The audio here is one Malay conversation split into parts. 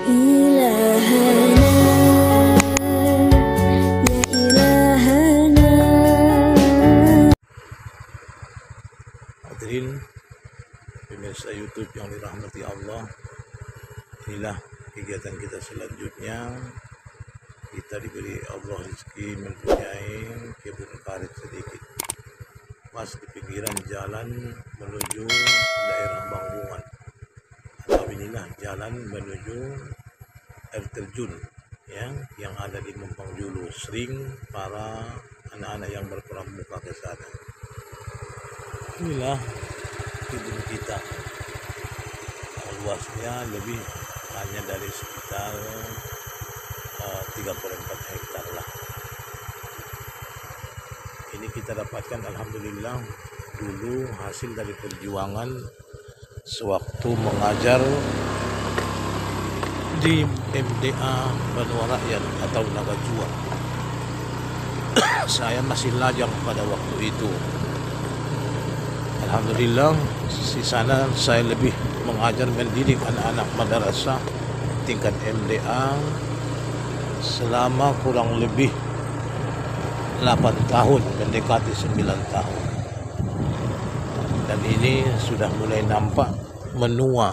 إلهنا يا إلهنا. Hadirin pemirsa YouTube yang dirahmati Allah, inilah kegiatan kita selanjutnya. Kita diberi Allah rezeki mempunyai kebun karet sedikit, pas di pinggiran jalan menuju daerah Banggungan. Atau inilah jalan menuju air terjun yang ada di Mampang Julu. Sering para anak-anak yang berpramuka ke sana. Inilah kebun kita, luasnya lebih hanya dari sekitar 34 hektar lah. Ini kita dapatkan alhamdulillah dulu hasil dari perjuangan sewaktu mengajar di MDA Banua Rakyat atau Nagajuang. Saya masih lajang pada waktu itu. Alhamdulillah di sana saya lebih mengajar mendidik anak-anak madrasah tingkat MDA selama kurang lebih 8 tahun, mendekati 9 tahun. Dan ini sudah mulai nampak menua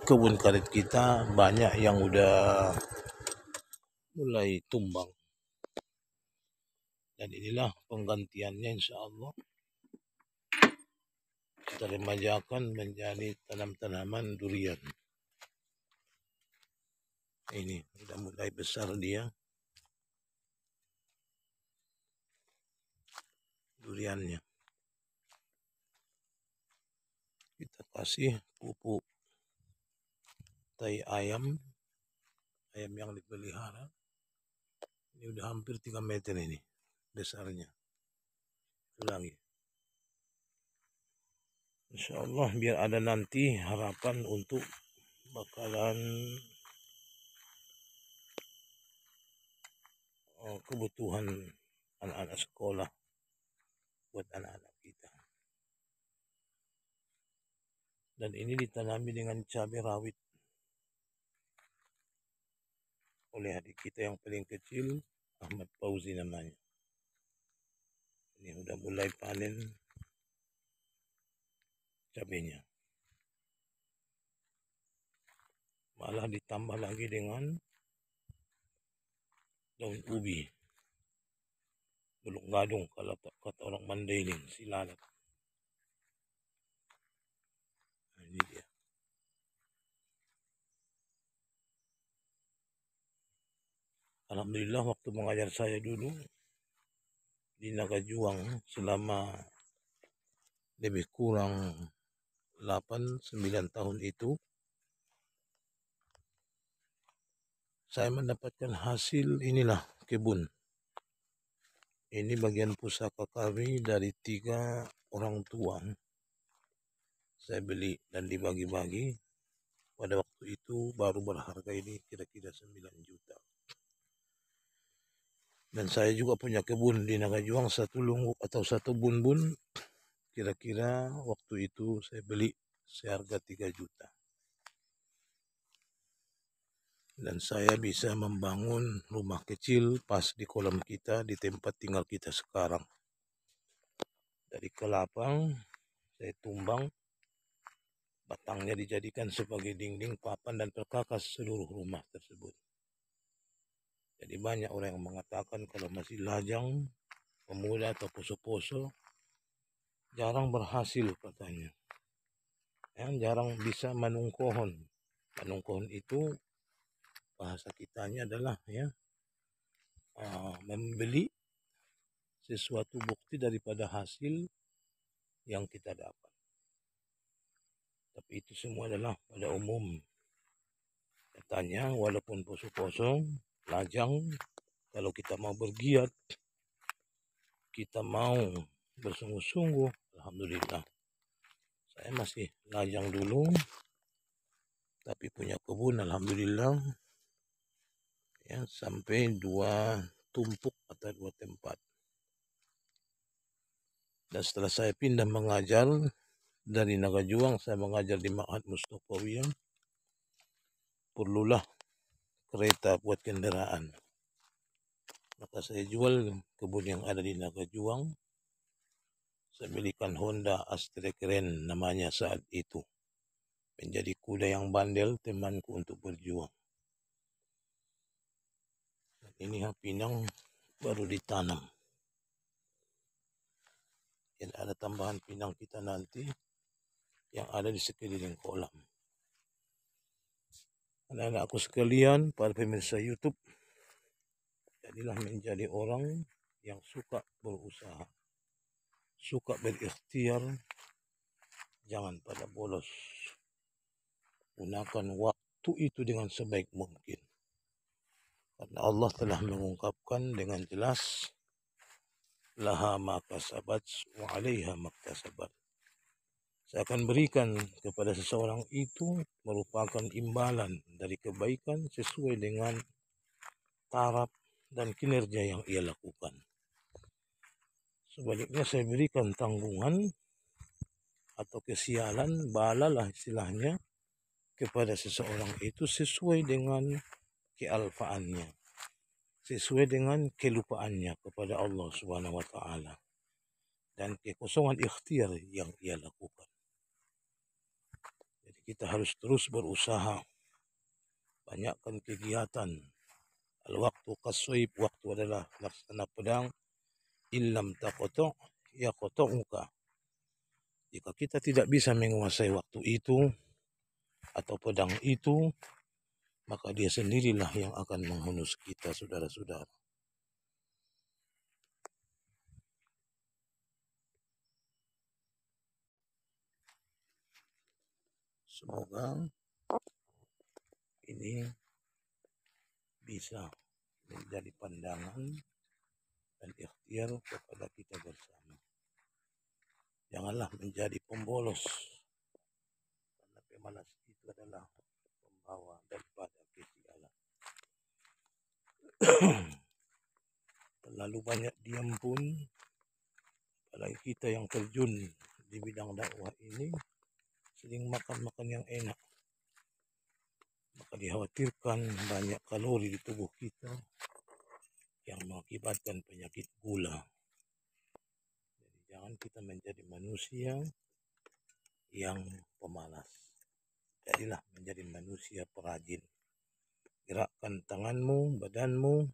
kebun karet kita, banyak yang udah mulai tumbang. Dan inilah penggantiannya, insya Allah kita remajakan menjadi tanam-tanaman durian. Ini sudah mulai besar dia duriannya. Kita kasih pupuk tai ayam yang dipelihara. Ini udah hampir 3 meter ini besarnya. Lagi insya Allah biar ada nanti harapan untuk bakalan kebutuhan anak-anak sekolah buat anak-anak kita. Dan ini ditanami dengan cabai rawit oleh adik kita yang paling kecil, Ahmad Fauzi namanya. Ini udah mulai panen cabenya. Malah ditambah lagi dengan daun ubi, belum gadung kalau kata orang Mandailing, silalat. Nah, ini dia. Alhamdulillah waktu mengajar saya dulu di Nagajuang selama lebih kurang 8-9 tahun itu, saya mendapatkan hasil inilah kebun. Ini bagian pusaka kami dari 3 orang tua. Saya beli dan dibagi-bagi. Pada waktu itu baru berharga ini kira-kira 9 juta. Dan saya juga punya kebun di Nagajuang, 1 lungguk atau 1 bun-bun. Kira-kira waktu itu saya beli seharga 3 juta. Dan saya bisa membangun rumah kecil pas di kolam kita, di tempat tinggal kita sekarang. Dari kelapang saya tumbang, batangnya dijadikan sebagai dinding, papan, dan perkakas seluruh rumah tersebut. Jadi banyak orang yang mengatakan kalau masih lajang, pemuda atau poso-poso, jarang berhasil katanya. Jarang bisa manungkohon. Manungkohon itu bahasa kitanya adalah membeli sesuatu bukti daripada hasil yang kita dapat. Tapi itu semua adalah pada umum. Katanya walaupun poso-poso, lajang, kalau kita mau bergiat, kita mau bersungguh-sungguh, alhamdulillah. Saya masih lajang dulu, tapi punya kebun alhamdulillah. Sampai 2 tumpuk atau 2 tempat. Dan setelah saya pindah mengajar dari Nagajuang, saya mengajar di Ma'had Mustofawiyah. perlulah kereta buat kendaraan. Maka saya jual kebun yang ada di Naga Juang. Saya belikan Honda Astrea Keren namanya saat itu. Menjadi kuda yang bandel temanku untuk berjuang. Dan ini pinang baru ditanam. Dan ada tambahan pinang kita nanti yang ada di sekeliling kolam. Anak-anak aku sekalian, para pemirsa YouTube, jadilah menjadi orang yang suka berusaha, suka berikhtiar, jangan pada bolos. Gunakan waktu itu dengan sebaik mungkin. Karena Allah telah mengungkapkan dengan jelas, laha ma kasabat wa 'alaiha maktasabat. Saya akan berikan kepada seseorang itu merupakan imbalan dari kebaikan sesuai dengan taraf dan kinerja yang ia lakukan. Sebaliknya saya berikan tanggungan atau kesialan, balalah istilahnya, kepada seseorang itu sesuai dengan kealfaannya, sesuai dengan kelupaannya kepada Allah Subhanahu wa taala dan kekosongan ikhtiar yang ia lakukan. Jadi kita harus terus berusaha, banyakkan kegiatan. Al-waktu kaswaib, waktu adalah laksana pedang. Illam taqata' yaqta'uka. Jika kita tidak bisa menguasai waktu itu atau pedang itu, maka dia sendirilah yang akan menghunus kita, saudara-saudara. Semoga ini bisa menjadi pandangan dan ikhtiar kepada kita bersama. Janganlah menjadi pembolos, karena pemalas itu adalah pembawa daripada kesialan. Terlalu banyak diam pun, apalagi kita yang terjun di bidang dakwah ini, sering makan yang enak, maka dikhawatirkan banyak kalori di tubuh kita yang mengakibatkan penyakit gula. Jadi jangan kita menjadi manusia yang pemalas. Jadilah menjadi manusia perajin. Gerakkan tanganmu, badanmu,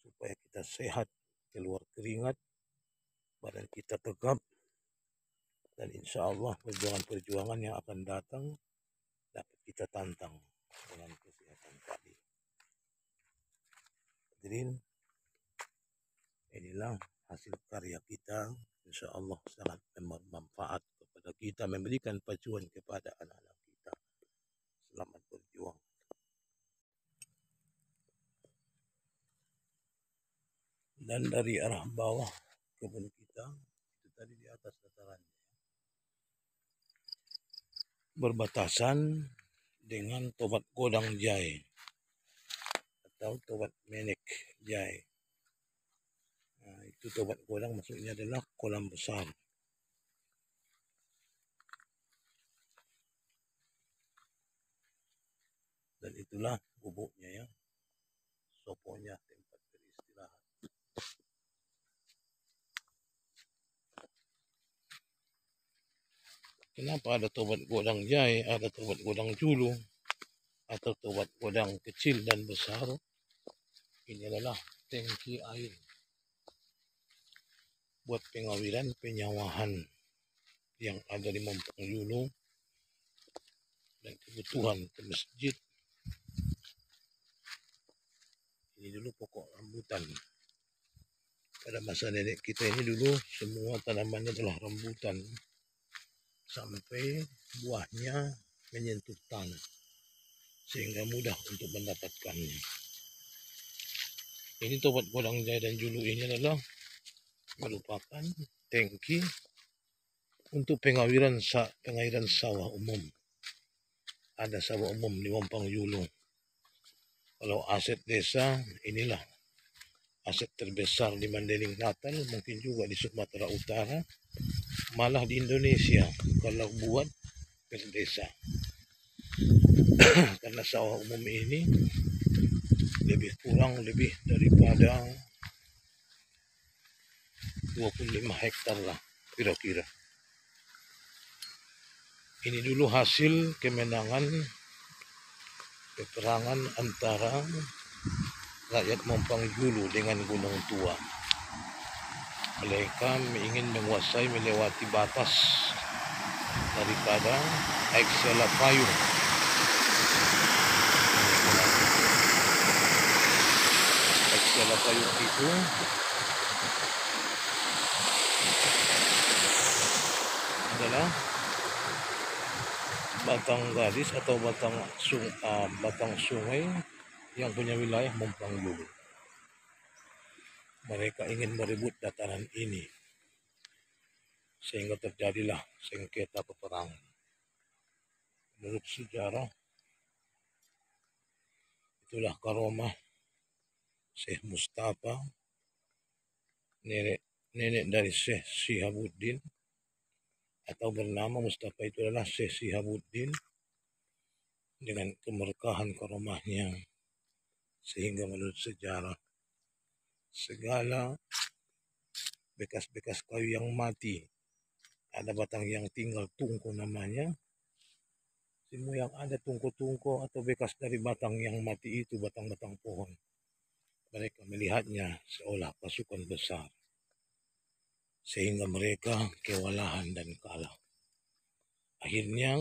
supaya kita sehat, keluar keringat, badan kita tegap, dan insya Allah perjuangan-perjuangan yang akan datang dapat kita tantang dengan kesehatan tadi. Hadirin, inilah hasil karya kita, insya Allah sangat bermanfaat kepada kita, memberikan pacuan kepada anak-anak kita. Selamat berjuang. Dan dari arah bawah kebun kita, itu tadi di atas datarannya, berbatasan dengan Tobat Godang Jai atau Tobat Menek Jai. Nah, itu Tobat Godang maksudnya adalah kolam besar. Dan itulah gubuknya ya, soponya, tempat beristirahat. Kenapa ada Tobat Godang Jai, ada Tobat Godang Julu, atau Tobat Godang kecil dan besar? Ini adalah tangki air buat pengawiran penyawahan yang ada di Mampang Julu dan kebutuhan ke masjid. Ini dulu pokok rambutan. Pada masa nenek kita ini dulu semua tanamannya adalah rambutan sampai buahnya menyentuh tanah sehingga mudah untuk mendapatkannya. Ini Tobat Godang Jai dan Julu ini adalah merupakan tangki untuk pengairan sawah umum. Ada sawah umum di Mampang Julu. Kalau aset desa, inilah aset terbesar di Mandailing Natal, mungkin juga di Sumatera Utara, malah di Indonesia kalau buat per desa. Karena sawah umum ini lebih daripada 25 hektar lah kira-kira. Ini dulu hasil kemenangan peperangan antara rakyat Mompang Julu dengan Gunung Tua. Mereka ingin menguasai melewati batas daripada Aiksela Payung. Aiksela Payung itu adalah batang garis atau batang sungai yang punya wilayah Mompang Julu. Mereka ingin merebut dataran ini sehingga terjadilah sengketa peperangan. Menurut sejarah, itulah karomah Syekh Mustafa, nenek dari Syekh Shihabuddin, atau bernama Mustafa itu adalah Syekh Shihabuddin, dengan kemerkahan karomahnya, sehingga menurut sejarah segala bekas-bekas kayu yang mati, ada batang yang tinggal tungku namanya, semua yang ada tungku-tungku atau bekas dari batang yang mati itu, batang-batang pohon, mereka melihatnya seolah pasukan besar, sehingga mereka kewalahan dan kalah. Akhirnya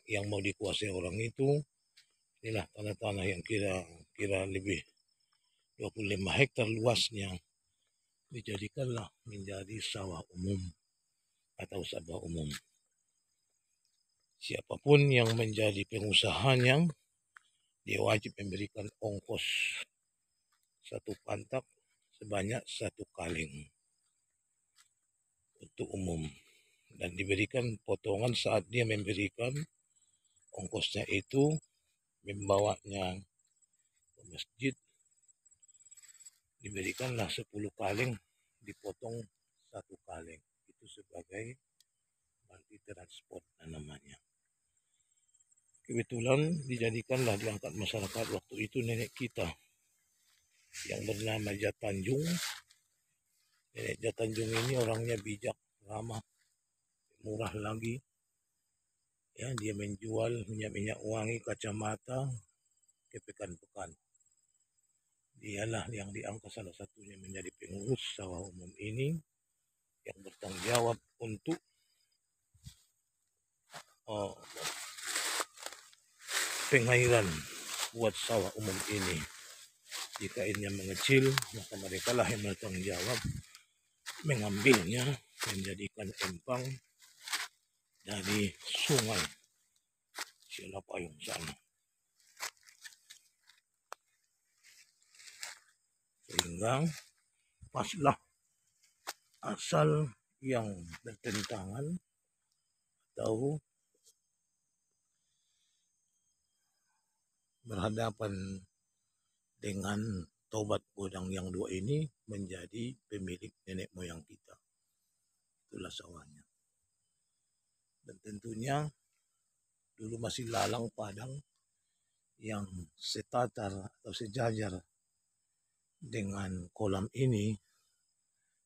yang mau dikuasai orang itu, inilah tanah-tanah yang kira-kira lebih 25 hektar luasnya, dijadikanlah menjadi sawah umum atau sabah umum. Siapapun yang menjadi pengusahanya, dia wajib memberikan ongkos satu pantak sebanyak 1 kaleng untuk umum, dan diberikan potongan saat dia memberikan ongkosnya itu, membawanya ke masjid, diberikanlah 10 kaleng, dipotong 1 kaleng, itu sebagai bantu transport namanya. Kebetulan dijadikanlah, diangkat masyarakat waktu itu nenek kita yang bernama Jatanjung. Nenek Jatanjung ini orangnya bijak, ramah, murah lagi. Ya, dia menjual minyak wangi, kacamata ke pekan-pekan. Dialah yang diangkat salah satunya menjadi pengurus sawah umum ini, yang bertanggung jawab untuk pengairan buat sawah umum ini. Jika airnya mengecil, maka mereka lah yang bertanggung jawab mengambilnya, menjadikan empang dari sungai Silapayung sana, sehingga paslah asal yang bertentangan atau berhadapan dengan Tobat Godang yang 2 ini menjadi pemilik nenek moyang kita. Itulah sawahnya. Dan tentunya dulu masih lalang padang yang setatar atau sejajar dengan kolam ini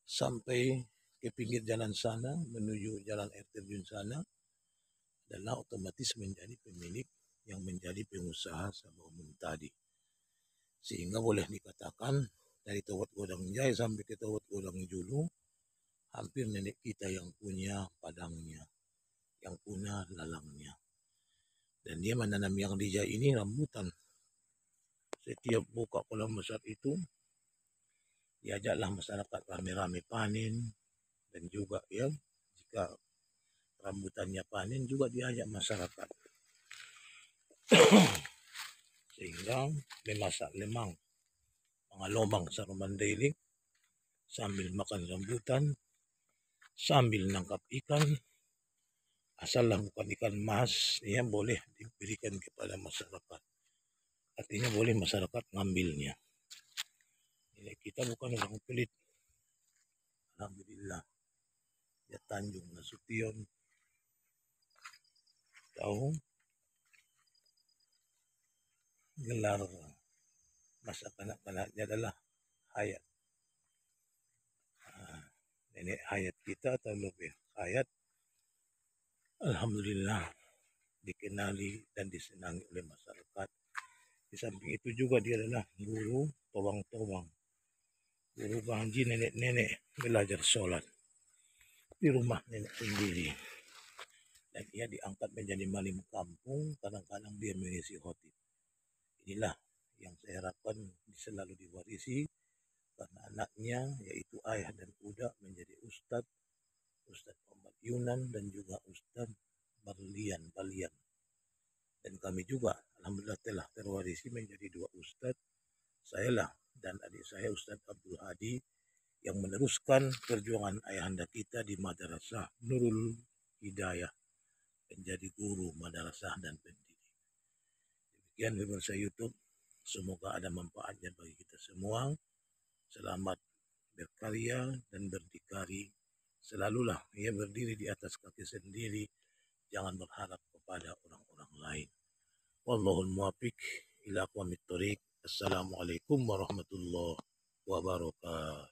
sampai ke pinggir jalan sana menuju jalan air terjun sana, adalah otomatis menjadi pemilik yang menjadi pengusaha sawah umum tadi. Sehingga boleh dikatakan dari Tobat Godang Jaya sampai ke Tobat Godang Julu, hampir nenek kita yang punya padangnya, yang punya lalangnya. Dan dia menanam yang di Jaya ini rambutan. Setiap buka kolam besar itu, diajaklah masyarakat rame-rame panen, dan juga ya, jika rambutannya panen juga diajak masyarakat. Sehingga memasak lemang, mengalomang saruman mandailing, sambil makan rambutan, sambil nangkap ikan, asallah bukan ikan mas, ya boleh diberikan kepada masyarakat. Artinya boleh masyarakat ngambilnya. Ini kita bukan orang pelit. Alhamdulillah. Ya Tanjung Nasution tahu gelar masa kanak-kanaknya adalah Hayat. Nenek Hayat kita atau lebih Hayat, alhamdulillah dikenali dan disenangi oleh masyarakat. Di samping itu juga dia adalah guru towang-towang, guru ngaji nenek-nenek belajar sholat di rumah nenek sendiri. Dan ia diangkat menjadi malim kampung, kadang-kadang dia mengisi khotib. Inilah yang saya harapkan selalu diwarisi, karena anaknya yaitu ayah dan Uda menjadi Ustadz Muhammad Yunan dan juga Ustadz Balian. Dan kami juga alhamdulillah telah terwarisi menjadi 2 Ustadz, saya lah dan adik saya Ustadz Abdul Hadi, yang meneruskan perjuangan ayahanda kita di Madrasah Nurul Hidayah, menjadi guru madrasah dan pendidik. Demikian pemirsa YouTube, semoga ada manfaatnya bagi kita semua. Selamat berkarya dan berdikari. Selalulah ia berdiri di atas kaki sendiri, jangan berharap kepada orang-orang lain. Wallahul muwaffiq ila aqwamit thoriq. Assalamualaikum warahmatullahi wabarakatuh.